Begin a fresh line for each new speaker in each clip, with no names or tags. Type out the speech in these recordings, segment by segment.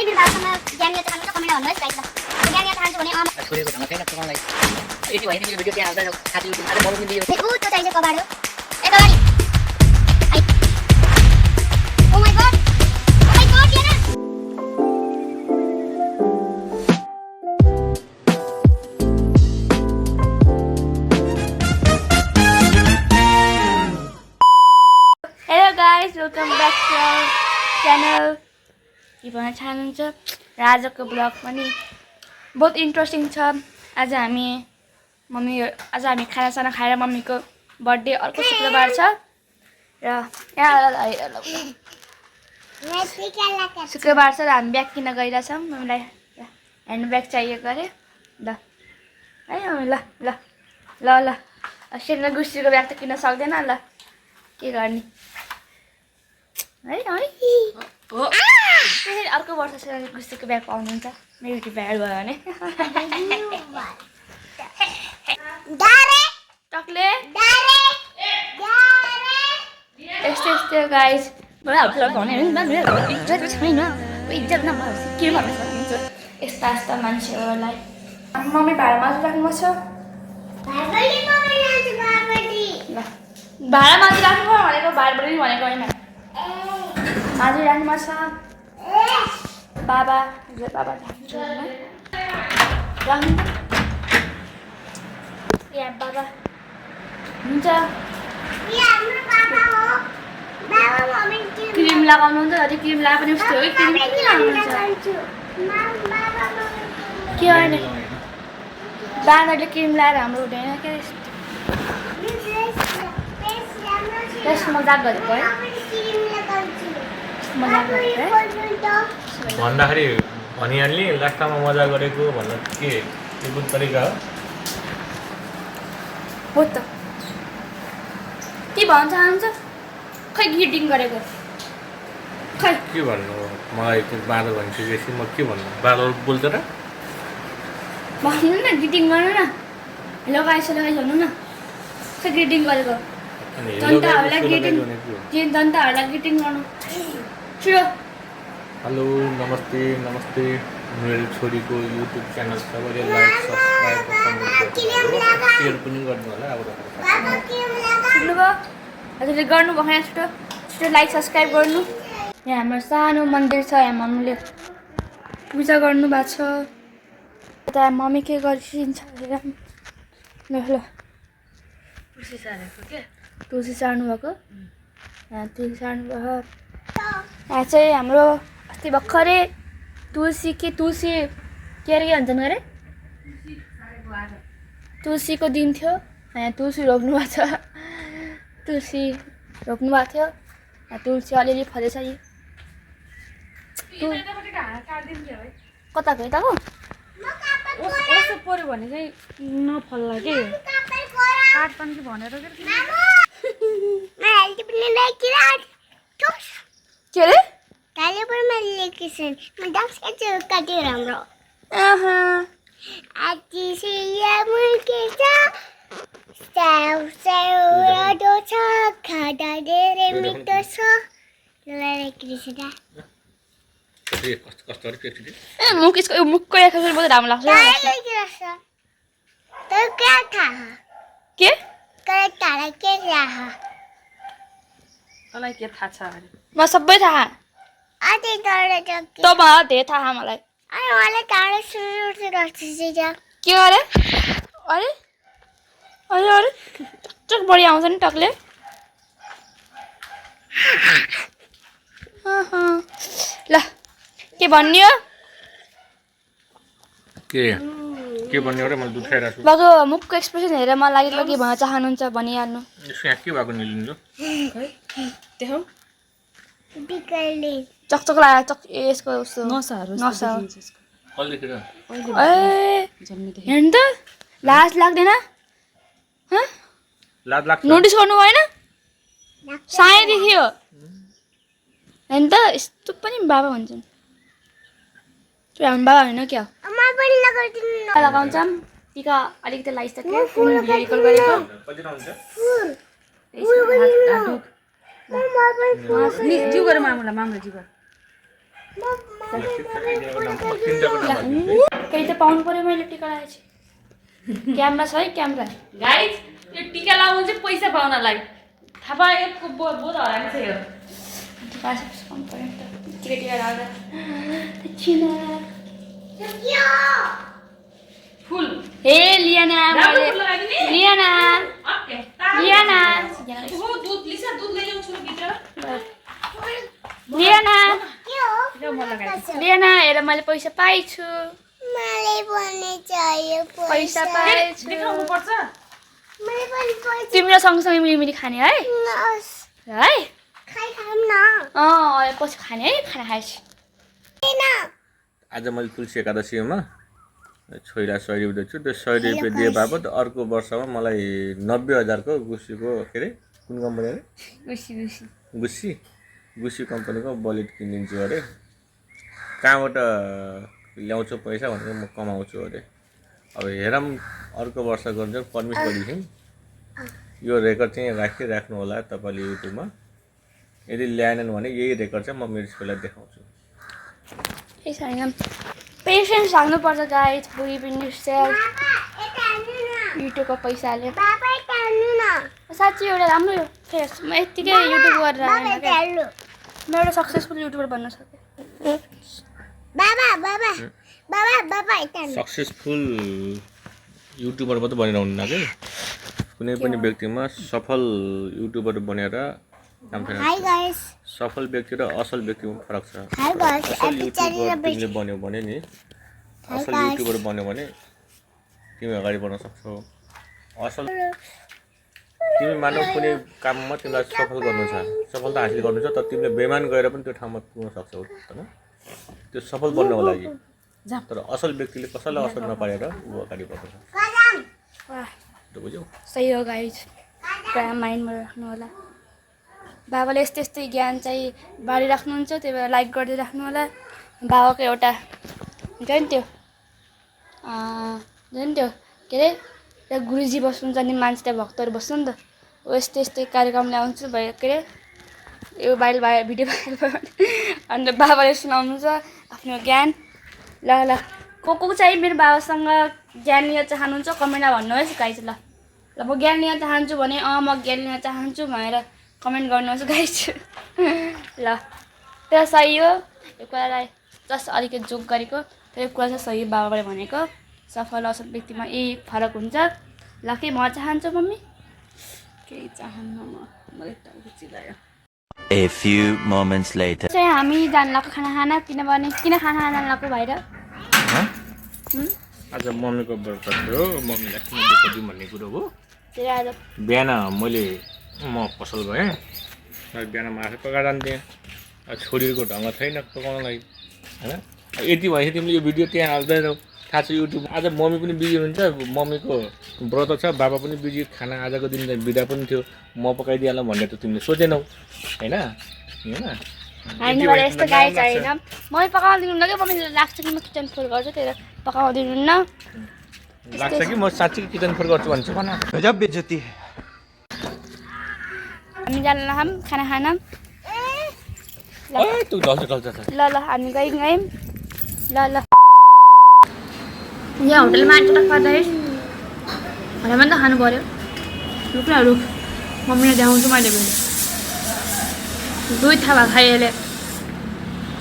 दिन बादसम्म ज्ञानीय चाहनुहुन्छ कमेन्ट गर्नुहोस् गाइस ल ज्ञानीय चाहन्छु भने
छोडेको ढङ्ग छैन पुगाउनलाई यति भयो नि भिडियो त्यहाँ हाल्दा साथी युट्युब आज बनाउनु दियो
त्यो चाहिन्छ कबाड हो ए कबाडी ओ माय गॉड यार
hello guys welcome back to our channel के भन्न चाहनुहुन्छ र आजको ब्लग पनि बहुत इन्ट्रेस्टिङ छ आज हामी खानासाना खाएर मम्मीको बर्थडे अर्को शुक्रबार छ र शुक्रबार छ र हामी ब्याग किन्न गइरहेछौँ मम्मीलाई ह्यान्ड ब्याग चाहिएको अरे ल है मम्मी ल ल ल ल सेन्डा गुस्सीको ब्याग त किन्न सक्दैन ल के गर्ने है है त्यसरी अर्को वर्ष गुस्सीको ब्याग पाउनुहुन्छ मेरो भ्याड भयो भने टक्ले यस्तो यस्तो गाइस इज्जत छैन इज्जत नभए के भन्न सकिन्छ यस्ता यस्ता मान्छेहरूलाई मम्मी भाडा मासु राख्नु छ भाडा मासु राख्नु भयो भनेको भाडबडी भनेको होइन मासु राख्नुमा छ बाबा बाबा यहाँ बाबा हुन्छ क्रिम लगाउनुहुन्छ अझै क्रिम लगाए पनि उस्तो हो क्रिम किन लगाउनुहुन्छ के होइन बाँदरले क्रिम लगाएर हाम्रो हुँदैन क्या त्यस मजाक गरेको है
भन्दाखेरि भनिहाल्ने लास्टमा मजा गरेको भन्न के बुझ तरिका
हो त के भन्न चाहन्छ खै गिटिङ गरेको खै
के भन्नु मलाई त्यो बाँदर भनिसकेपछि म के भन्नु बाँदर बोल्छ र
भन्नु न गिटिङ गर्नु न हेलो गाइस भन्नु न खै गिटिङ गरेको जनताहरूलाई गिटिङ गर्नु छिटो
हेलो नमस्ते नमस्ते मेरो छोरीको युट्युब च्यानल सबैले लाइक सब्सक्राइब सेयर पनि गर्नु होला अब
सुन्नुभयो हजुरले गर्नु भएन छिटो छिटो लाइक सब्सक्राइब गर्नु यहाँ हाम्रो सानो मन्दिर छ यहाँ मम्मीले पूजा गर्नुभएको छ यता मम्मी के गरिदिन्छ ल तुलसी सार्नु भएको यहाँ तुलसी सार्नु भयो यहाँ चाहिँ हाम्रो अस्ति भर्खरै तुलसी के अरे के भन्छन् अरे तुलसीको दिन थियो यहाँ तुलसी रोप्नु भएको छ तुलसी रोप्नु भएको थियो तुलसी अलिअलि फलेछ नि कताको यताको
यस्तो पऱ्यो भने चाहिँ नफल्ला के काट पनि भनेर
के अरे मुखको एक्सप्रेसन बहुत राम्रो लाग्छ के
तँलाई के थाहा छ अरे
म सबै थाहा त मलाई धेरै थाहा मलाई के अरे अरे अरे अरे टक बढी आउँछ नि टकले ल के भन्ने हो
के भन्ने हो र मैले दुखाइरहेको छु
बाबु मुखको एक्सप्रेसन हेरेर मलाई लागेको के भन्न चाहनुहुन्छ भनिहाल्नु
यहाँ के भएको निलिन्छ
त्यहाँ
चकचक लाग्यो चक यसको उस्तो
नसाहरू
नसा
कहिलेतिर
ए हेर्नु त लाज लाग्दैन
लाज लाग्छ
नोटिस गर्नु भएन सानैदेखि हो हेर्नु त यस्तो पनि बाबा भन्छन् हाम्रो बाबा होइन क्या लगाउँछौँ टिका अलिकति लगाइसक्यो फुल रिकल गरेको
जिउ गरेर मामुला मामुला जिउ गर
केही त पाउनु पर्यो मैले टिका लगाएपछि क्यामेरा छ है क्यामेरा
गाइज यो टिका लाउनु चाहिँ पैसा पाउनलाई थाहा पाएको बोध हराएको छ यो
पाउनु पर्यो नि त टिका लगाएर
फुल
हे लियाना
राम्रो फुल लगाइदिने
लियाना
ओके
लियाना
दूध लिसा दूध ल्याउँछु भित्र
लियाना
ल म लगाइदिन्छु
लियाना हेर मैले पैसा पाइछु
मलाई पनि चाहियो
पैसा पाइछु
देखाउनु पर्छ
मलाई पनि पैसा
तिम्रो सँगसँगै मिलिमिली खाने है है
खाम न
पछि खाने है खाना खाएपछि
आज मैले तुलसी एकादशीमा छोइला 100 रुपियाँ दिएको छु त्यो 100 रुपियाँ दिए बापत अर्को वर्षमा मलाई 90,000 को गुसीको के अरे कुन कम्पनी अरे गुसी कम्पनीको बलिट किनिदिन्छु अरे कहाँबाट ल्याउँछु पैसा भनेर म कमाउँछु अरे अब हेरौँ अर्को वर्ष गर्नु पर्मिस गरिदिउँ यो रेकर्ड चाहिँ राख्नु होला तपाईँले युट्युबमा यदि ल्याएनन् भने यही रेकर्ड चाहिँ म मेरो छोइलाई देखाउँछु
केही छैन पेसेन्स राख्नुपर्छ गाइज बुई पनि सेल युट्युबको पैसाले साँच्चै एउटा राम्रो फेस म यत्तिकै युट्युब गरेर आएन क्या म एउटा सक्सेसफुल युट्युबर बन्न सकेँ
सक्सेसफुल युट्युबर मात्रै बनेर हुन्न कि कुनै पनि व्यक्तिमा सफल युट्युबर बनेर काम छैन सफल व्यक्ति र असल व्यक्तिमा फरक छ असल युट्युबर तिमीले बन्यो भने नि असल युट्युबर बन्यो भने तिमी अगाडि बढ्न सक्छौ असल तिमी मानव कुनै काममा तिमीलाई सफल गर्नु छ सफलता हासिल गर्नु छ तर तिमीले बेमान गएर पनि त्यो ठाउँमा पुग्न सक्छौ हैन त्यो सफल बन्नको लागि तर असल व्यक्तिले कसैलाई असर नपारेर ऊ अगाडि बढ्छ बुझ्यौ
सही हो गाइज पुरा माइन्डमा राख्नु होला बाबाले यस्तै यस्तै ज्ञान चाहिँ बाँडिराख्नुहुन्छ त्यही भएर लाइक गर्दै राख्नु होला बाबाको एउटा हुन्छ नि त्यो के अरे एउटा गुरुजी बस्नुहुन्छ नि मान्छे त्यहाँ भक्तहरू बस्नु नि त यस्तै यस्तै कार्यक्रम ल्याउँछु भयो के अरे यो भिडियो भाइरल भयो भने अन्त बाबाले सुनाउनुहुन्छ आफ्नो ज्ञान ल को चाहिँ मेरो बाबासँग ज्ञान लिन चाहनुहुन्छ कमेन्टमा भन्नुहोस् गाइज ल म ज्ञान लिन चाहन्छु भने म ज्ञान लिन चाहन्छु भनेर कमेन्ट गर्नुहोस् गाइज ल त्यो सही हो यो कुरालाई जस्ट अलिकति जोक गरेको त्यो कुरा चाहिँ सही बाबाले भनेको सफल असल व्यक्तिमा यही फरक हुन्छ ल के म चाहन्छु मम्मी केही चाहन्न मलाई त चिलायो
A few moments later.
चाहिँ हामी जान लाग्यो खाना खाना किनभने किन खाना जान लाग्यो भाइर
आज मम्मीको बर्थडे हो मम्मीलाई किन देखाइदिउँ भन्ने कुरो हो बिहान मैले म पसल गएँ बिहान मासु पकाएर जान्थेँ छोरीको ढङ्ग छैन पकाउनलाई होइन यति भएपछि तिमीले यो भिडियो त्यहाँ हाल्दैनौ थाहा छ युट्युब आज मम्मी पनि बिजी हुनुहुन्छ मम्मीको व्रत छ बाबा पनि बिजी खाना आजको दिन बिदा पनि थियो म पकाइदिइहालौँ भनेर त तिमीले सोचेनौ होइन
यस्तो गाई छैन मैले पकाउनु दिनु कि मम्मीले लाग्छ कि म किचन फोर गर्छु त्यही पकाउनु न
लाग्छ कि म साँच्चै किचन फोर गर्छु भन्छु भन
गजब बेइज्जती है
हामी जान लाम खाना खान ल हामी गयौँ ल यहाँ होटलमा आइटक पर्दाखेरि घरमा त खानु पऱ्यो रुख न रुख मम्मीले देखाउँछु मैले भेटेँ दुई थाहा भएको खाएँ यसले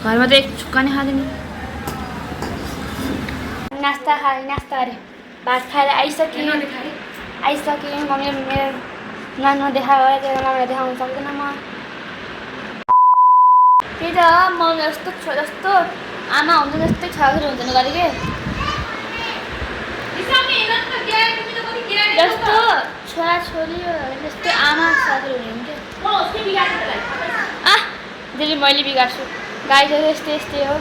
घरमा त एक छुक्का नै खाँदैन नास्ता अरे भात खाएर आइसकेँ मम्मीले मेरो नदेखाएर त्यो मम्मीलाई देखाउनु सक्दैन म त्यही त मम्मी जस्तो आमा हुन्छ जस्तै छोराछोरी हुँदैन गरे के जस्तो छोराछोरी जस्तै आमा छोराछोरी हुने क्या दिदी मैले बिगार्छु गाई चाहिँ यस्तै हो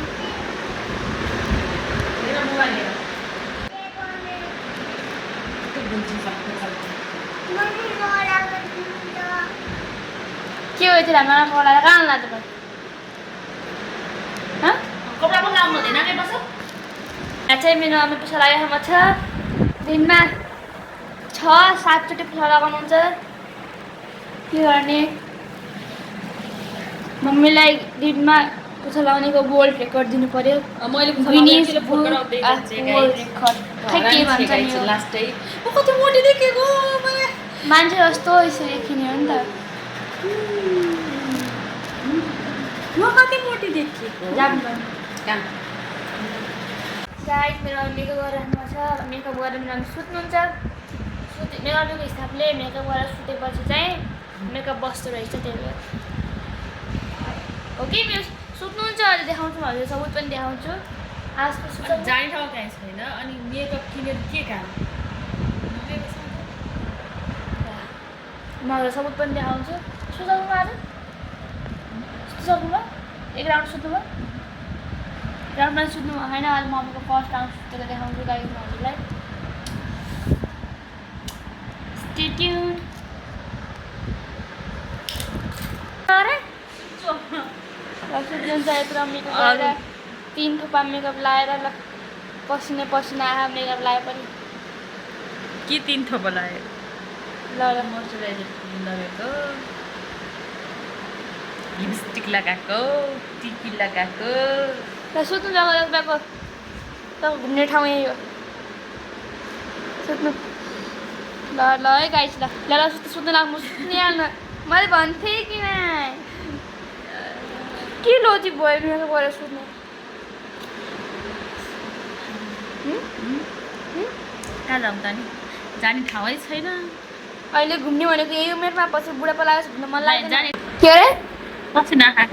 के हो यति राम्रो पढाएर कहाँ लान्छ
कपडा पनि लाउनु हुँदैन के बस
यहाँ चाहिँ मेरो आमा पैसा लगाएको छ दिनमा 6-7 चोटि पैसा लगाउनुहुन्छ के गर्ने मम्मीलाई दिनमा पुच्छा लाउनेको वर्ल्ड रेकर्ड दिनु पर्यो
मैले
गिनिज
फोन
बुक
गराउँदै
अफ वर्ल्ड रेकर्ड खै के भन्छ नि यो?
लास्टै म कति मोटी देखेको
मान्छे जस्तो यसरी देखिने हो नि त
म कति मोटी देखेको
जानु
काम
गाइस मेरो मेकअप गरेर राख्नु छ मेकअप गरेर मेरो सुत्नुहुन्छ मेरो अरूको हिसाबले मेकअप गरेर सुतेपछि चाहिँ मेकअप बस्दो रहेछ त्यही भएर हो कि मेरो सुत्नुहुन्छ अहिले देखाउँछु हजुर सबुत पनि देखाउँछु आजको सुत्छ
जाने ठाउँ कहीँ छैन अनि मेकअप किनेर के काम
म हजुर सबुत पनि देखाउँछु सुताउनु आज सुत्नु एक राउन्ड सुत्नु भयो राउन्डमा सुत्नु होइन आज म अब फर्स्ट राउन्ड सुतेर देखाउँछु गाइस हजुरलाई स्टे ट्युन अरे सुत्नुहुन्छ यत्रो मेकअप गरेर 3 थोपा मेकअप लाएर ल पसिना पसिना आहा मेकअप लाए पनि
के 3 थोपा लाग्यो
ल ल
मोइस्चराइजर लगाएको लिपस्टिक लगाएको टिकी लगाएको
ल सुत्नु जग्गा तपाईँको तपाईँको घुम्ने ठाउँ यही हो सुत्नु ल ल है गाइस ल ल ल सुत्नु लाग्नु सुत्निहाल्नु मैले भन्थेँ किन के लोजी भयो मेकअप गरेर सुत्नु
कहाँ जाउँ त नि जाने ठाउँै छैन
अहिले घुम्ने भनेको यही उमेरमा पछि बुढापा लागेपछि घुम्न मन लाग्दैन
जाने
के अरे
पछि नखा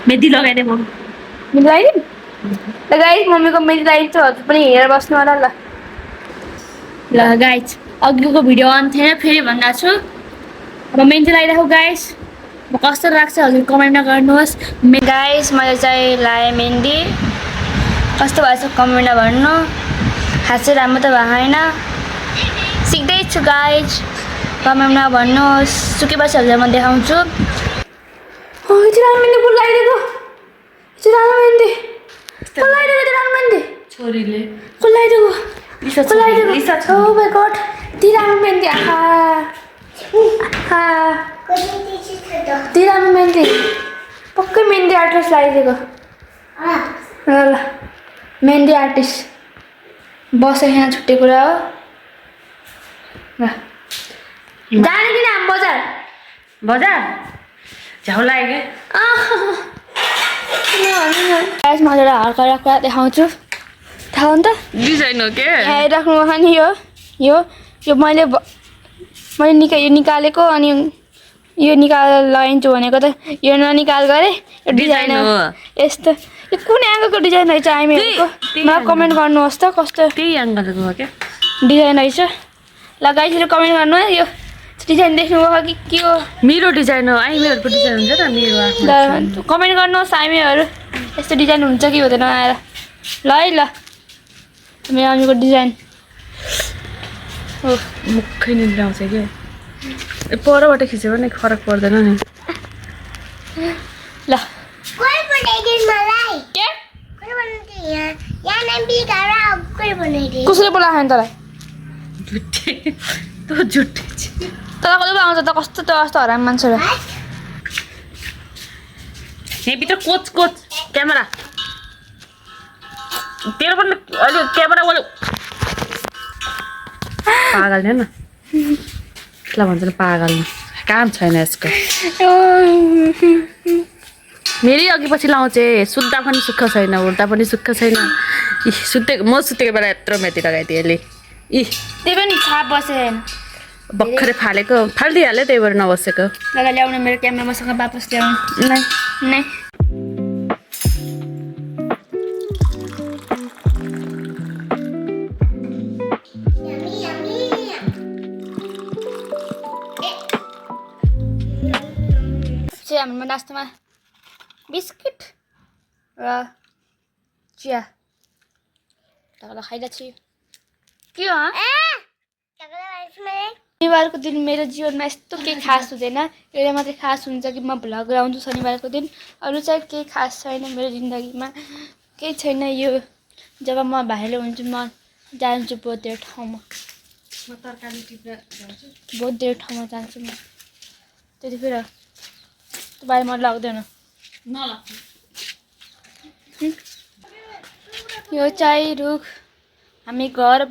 मेहन्दी लगाइदिए म
मेहन्दी लगाइदिउँ ल गाइस मम्मीको मेहन्दी लगाइदिन्छु हजुर पनि हेरेर बस्नु होला ल ल गाइस अघिको भिडियो अन थिएन फेरि भनिरहेको छु अब मेहन्दी लगाइरहेको गाइस म कस्तो लाग्छ हजुर कमेन्टमा गर्नुहोस् गाइस मैले चाहिँ लगाएँ मेहन्दी कस्तो भएछ कमेन्टमा भन्नु खासै राम्रो त भएन सिक्दैछु गाइस कमेन्टमा भन्नुहोस् सुकेपछि हजुर म देखाउँछु यति राम्रो मेहन्दी को लगाइदिएको यति राम्रो मेहन्दी को लगाइदिएको यति राम्रो मेहन्दी
छोरीले
को लगाइदिएको को लगाइदिएको ओ माई गॉड यति राम्रो मेहन्दी आहा यति राम्रो मेहन्दी पक्कै मेहन्दी आर्टिस्ट लगाइदिएको ल ल मेहन्दी आर्टिस्ट बसेको यहाँ छुट्टै कुरा हो ल जाने किन हामी बजार
बजार झ्याउ लाग्यो
गाइस म हजुरलाई हल्का कुरा देखाउँछु थाहा हो नि त
डिजाइन हो के
यहाँ राख्नु भयो नि यो मैले यो निकालेको अनि यो निकालेर लगाइन्छु भनेको त यो ननिकाल गरेँ यो डिजाइन यस्तो यो कुन एङ्गलको डिजाइन रहेछ हामीहरूको मलाई कमेन्ट गर्नुहोस् त कस्तो
त्यही एङ्गलको हो क्या
डिजाइन रहेछ ल गाइसहरू कमेन्ट गर्नु है यो डिजाइन देख्नुभयो कि के हो
मेरो डिजाइन हो आइमीहरूको डिजाइन हुन्छ त मेरो आफ्नो
ल कमेन्ट गर्नुहोस् हामीहरू यस्तो डिजाइन हुन्छ कि हुँदैन आएर ल है ल मेरो आमीको डिजाइन
हो मुखै निन्द्रा आउँछ क्या परबाट खिच्यो भने फरक पर्दैन नि
ल
कोही बनाइदिनु मलाई
के
कोही बनाइदिनु यहाँ नाम्बी घर कोही बनाइदिनु
कसरी बोलाएको नि तँलाई
झुट्टे तँ झुट्टे
तँलाई कहिले आउँछ त कस्तो त कस्तो हराम मान्छे र
यहाँभित्र कोच क्यामेरा तेरो पनि अहिले क्यामेरा वाले पागल नि न ल भन्छ पागल न काम छैन यसको मेरै अघि पछि लाउँछ सुत्दा पनि सुख छैन उठ्दा पनि सुख छैन म सुतेको बेला यत्रो मेथी लगाइदिएँ यसले
त्यही पनि छाप बसेन
भर्खरै फालिदिइहाल्यो त्यही भएर नबसेको
ल ल्याउनु मेरो क्यामेरा मसँग वापस ल्याउनु
नै
नै हाम्रोमा नास्तामा बिस्किट र चिया तपाईँलाई खाइरहेको छु के हो शनिबारको दिन मेरो जीवनमा यस्तो केही खास हुँदैन एउटा मात्रै खास हुन्छ कि म भ्लग लगाउँछु शनिबारको दिन अरू चाहिँ केही खास छैन मेरो जिन्दगीमा केही छैन यो जब म भाइलो हुन्छु म जान्छु बहुत धेरै ठाउँमा बहुत धेरै ठाउँमा जान्छु म त्यतिखेर तपाईँ मलाई लाग्दैन यो चाहिँ रुख हामी घर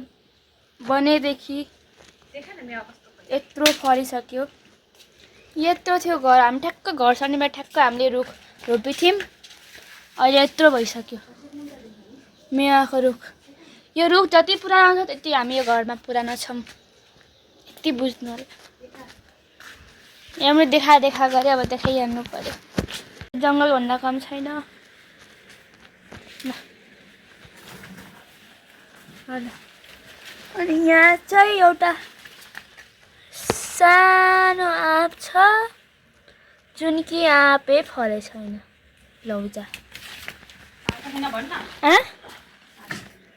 बनेदेखि यत्रो फरिसक्यो। यत्रो थियो घर, हामी ठ्याक्क घर सर्नेमा ठ्याक्क हामीले रुख रोपेको थियौँ। अहिले यत्रो भइसक्यो मेवाको रुख। यो रुख जति पुरानो छ त्यति हामी यो घरमा पुरानो छौँ, यति बुझ्नु होला। यहाँ देखा गरे, अब देखाइहाल्नु पर्यो। जङ्गलभन्दा कम छैन। अनि यहाँ चाहिँ एउटा सानो आँप छ जुन कि आँपै फले छैन। लौजा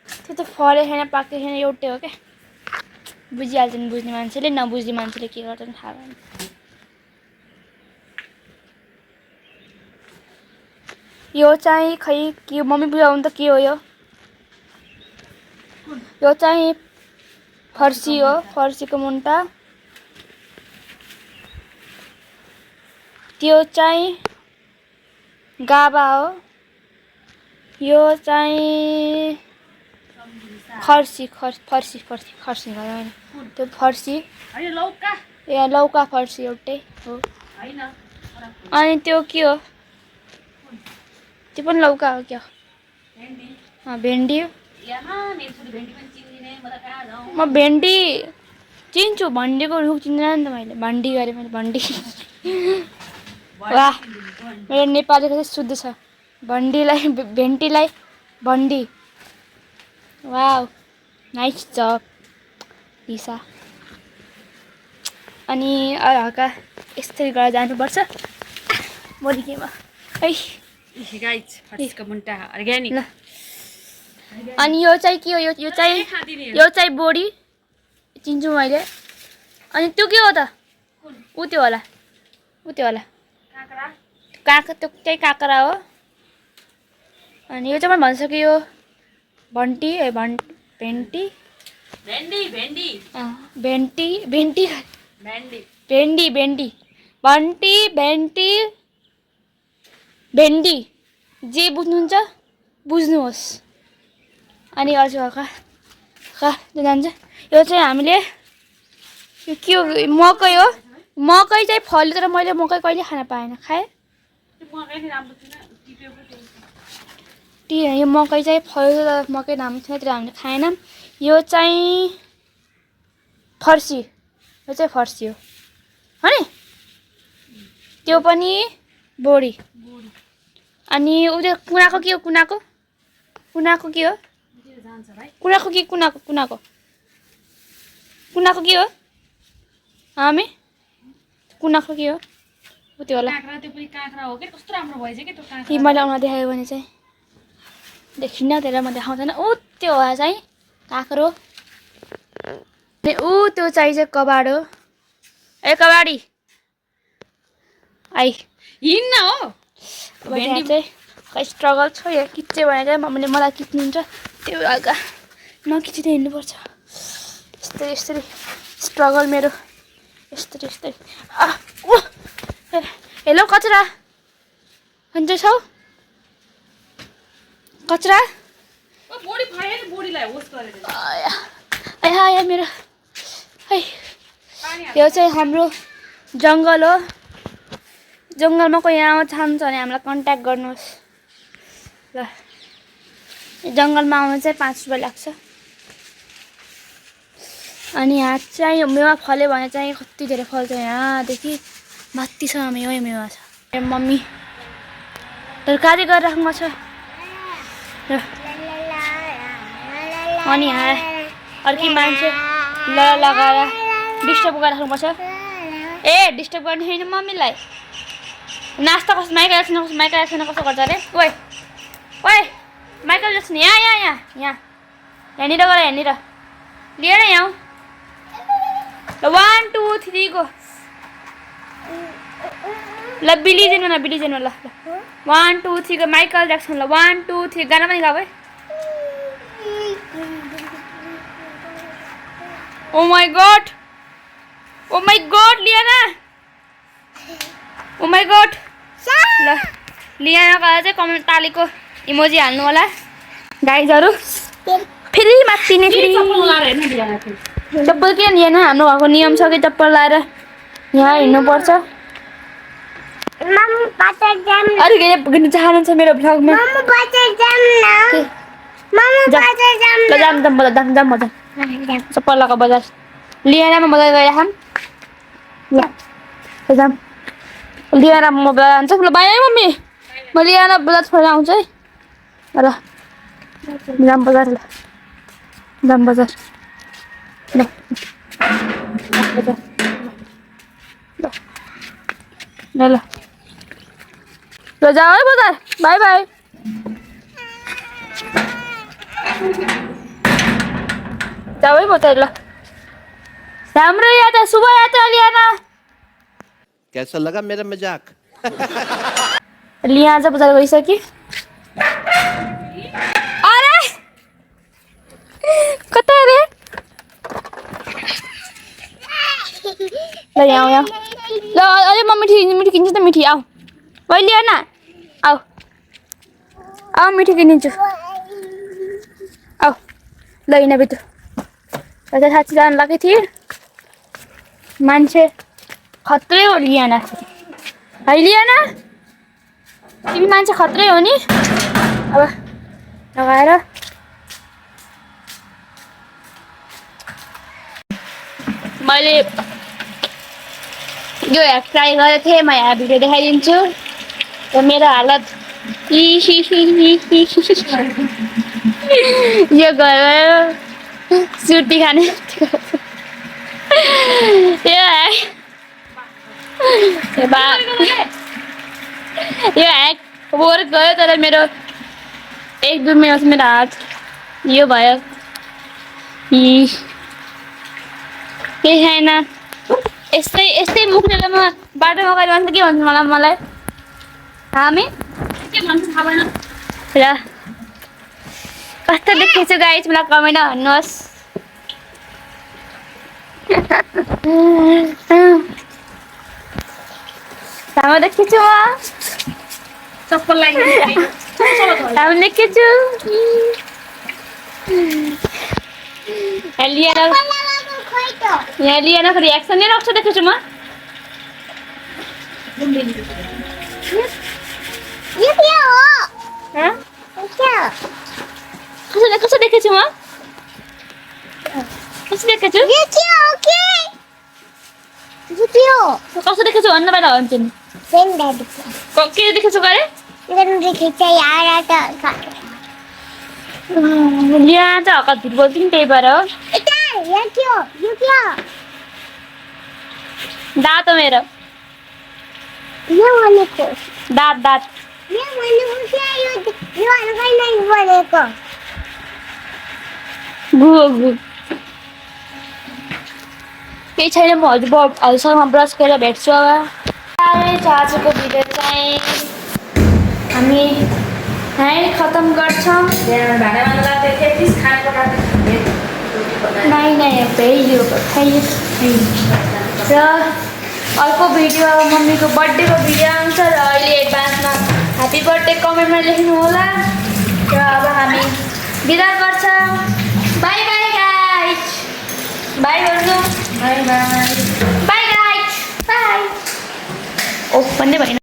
त्यो त फले छैन, पाके छैन, एउटै हो क्या। बुझिहाल्छन् बुझ्ने मान्छेले, नबुझ्ने मान्छेले के गर्छन् थाहा भएन। यो चाहिँ खै के मम्मी बुझाउनु त के हो यो? यो चाहिँ फर्सी हो, फर्सीको मुन्टा। त्यो चाहिँ गाबा हो। यो चाहिँ खर्सी होइन, त्यो फर्सी ए लौका फर्सी एउटै हो। अनि त्यो के हो? त्यो पनि लौका हो क्या? भेन्डी। म भेन्डी चिन्छु, भन्डीको रुख चिन्दैन नि त मैले। भन्डी गरेँ मैले, भन्डी। वाह, मेरो नेपालीको चाहिँ शुद्ध छ। भन्डीलाई भेन्डीलाई भन्डी। वाउ, नाइस जब लिसा। अनि हल्का यसरी गरेर जानुपर्छ भोलि केमा है। ल अनि यो चाहिँ के हो? यो चाहिँ बोडी चिन्छु मैले। अनि त्यो के हो त? ऊ त्यो होला काँक्रा, त्यो चाहिँ काँक्रा हो। अनि यो चाहिँ मैले भनिसकेँ, यो भेन्डी जे बुझ्नुहुन्छ बुझ्नुहोस्। अनि अझ त्यो जान्छ। यो चाहिँ हामीले यो के हो? मकै हो। मकै चाहिँ फल्यो तर मैले मकै कहिले खान पाएन। खाएँ यो मकै चाहिँ फल्यो तर मकै राम्रो छैन, तर हामीले खाएनौँ। यो चाहिँ फर्सी, यो चाहिँ फर्सी हो नि। त्यो पनि बोडी। अनि उयो कुनाको के हो? कुनाको के हो? कुनाको के हो? हामी कुनाको के हो? त्यो होला। मैले आउन देखायो भने चाहिँ देखिन्न, त्यसलाई म देखाउँदैन। ऊ त्यो होला चाहिँ काँक्रो। अनि ऊ त्यो चाहिँ कबाड हो। ए कबाडी आई
हिँड्न हो।
भेन्डी चाहिँ खै स्ट्रगल छ या किच्चे भने चाहिँ मम्मीले मलाई किच्नुहुन्छ। त्यो हल्का नकिचिँदै हिँड्नुपर्छ। यस्तरी स्ट्रगल मेरो। यस्तरी हेलो कचरा हुन्छ छौ? कचरा आया मेरो है। यो चाहिँ हाम्रो जङ्गल हो। जङ्गलमा कोही यहाँ चाहन्छ भने हामीलाई कन्ट्याक्ट गर्नुहोस् ल। जङ्गलमा आउनु चाहिँ 5 रुपियाँ लाग्छ। अनि यहाँ चाहिँ मेवा फल्यो भने चाहिँ कति धेरै फल्छ। यहाँदेखि माथिसम्म मेवा छ। मम्मी तरकारी गरेर राख्नु छ। अनि यहाँ अर्कै मान्छे लगाएर डिस्टर्ब गरेर राख्नुपर्छ। ए डिस्टर्ब गर्ने छैन मम्मीलाई। नास्ता कस्तो माइकल ज्याक्सन कस्तो गर्छ अरे? ओए माइकल ज्याक्सन यहाँनिर गएर यहाँनिर लिएर यहाँ ल 1 2 3 गो। ल बिलिजेन ल 1 2 3 गो। माइकल ज्याक्सन ल 1 2 3 गाना पनि गाऊ है। ओ माई गॉड लिया ना। ओ माई गॉड ल लियानाको चाहिँ कमेन्ट तालीको इमोजी हाल्नु होला गाइजहरू फेरि मात्तिने फेरि चप्पल किन लिएन हाम्रो घरको नियम छ कि चप्पल लाएर यहाँ हिँड्नुपर्छ अरू के पुग्नु चाहनुहुन्छ मेरो भ्लगमा जाम बजार चप्पल लगाएको बजार लिएनमा बजार गएर खाम जाम लिएर म बजार जान्छ ल बाई है मम्मी म लिएर बजार छोडेर आउँछु है ल जाम बजार ल जाम बजार ल ल ल ल जाऊ है बजार बाई बाई जाऊ है बजार ल राम्रो यात्रा शुभ यात्रा लियाना
कैसा लगा मेरा मजाक
लिया चाहिँ बजार गइसक्यो अरे कता रे ल यहाँ ल अरे म मिठी किन्छु त मिठी आऊ भाइ लिया न आऊ आऊ मिठी किनिन्छु आऊ ल हिँड भित्र यता साँच्ची जानु लागेको थिएँ मान्छे खत्रै हो लियाना है लियाना तिमी मान्छे खत्रै हो नि अब लगाएर मैले यो हेयर ट्राई गरेको थिएँ म यहाँ भिडियो देखाइदिन्छु र मेरो हालत यो गएर सुर्ती खाने यो ह्याक वर्क गयो तर मेरो 1-2 महिना मेरो हात यो भयो केही छैन यस्तै मुखले म बाटोमा गएर भन्छ के भन्छ मलाई हामी के भन्छ थाहा भएन र कस्तो देखेछु गाइस मलाई कमेन्टमा भन्नुहोस् राम्रो देखेछु म चप्पल राम्रो देखेछु यहाँ लिएर रियाक्सन नै राख्छु देखेछु म कसो देखेछु म कसो देखेछु कसो देखेछु भन्न पहिला भन्छु नि के देखेछु गरे लिया चाहिँ हकत झुट बोल्छु नि त्यही भएर हो दाँत हो मेरो दाँत केही छैन म हजुरसँग ब्रस गरेर भेट्छु अब आजको भिडियो चाहिँ हामी यहीँ खतम गर्छौँ र अर्को भिडियो मम्मीको बर्थडेको भिडियो आउँछ र अहिले एडभान्समा ह्याप्पी बर्थडे कमेन्टमा लेख्नु होला र अब हामी बिदा गर्छ बाई बाई गाइस बाई गर्नु by by by guys by ओ भन्दै भएन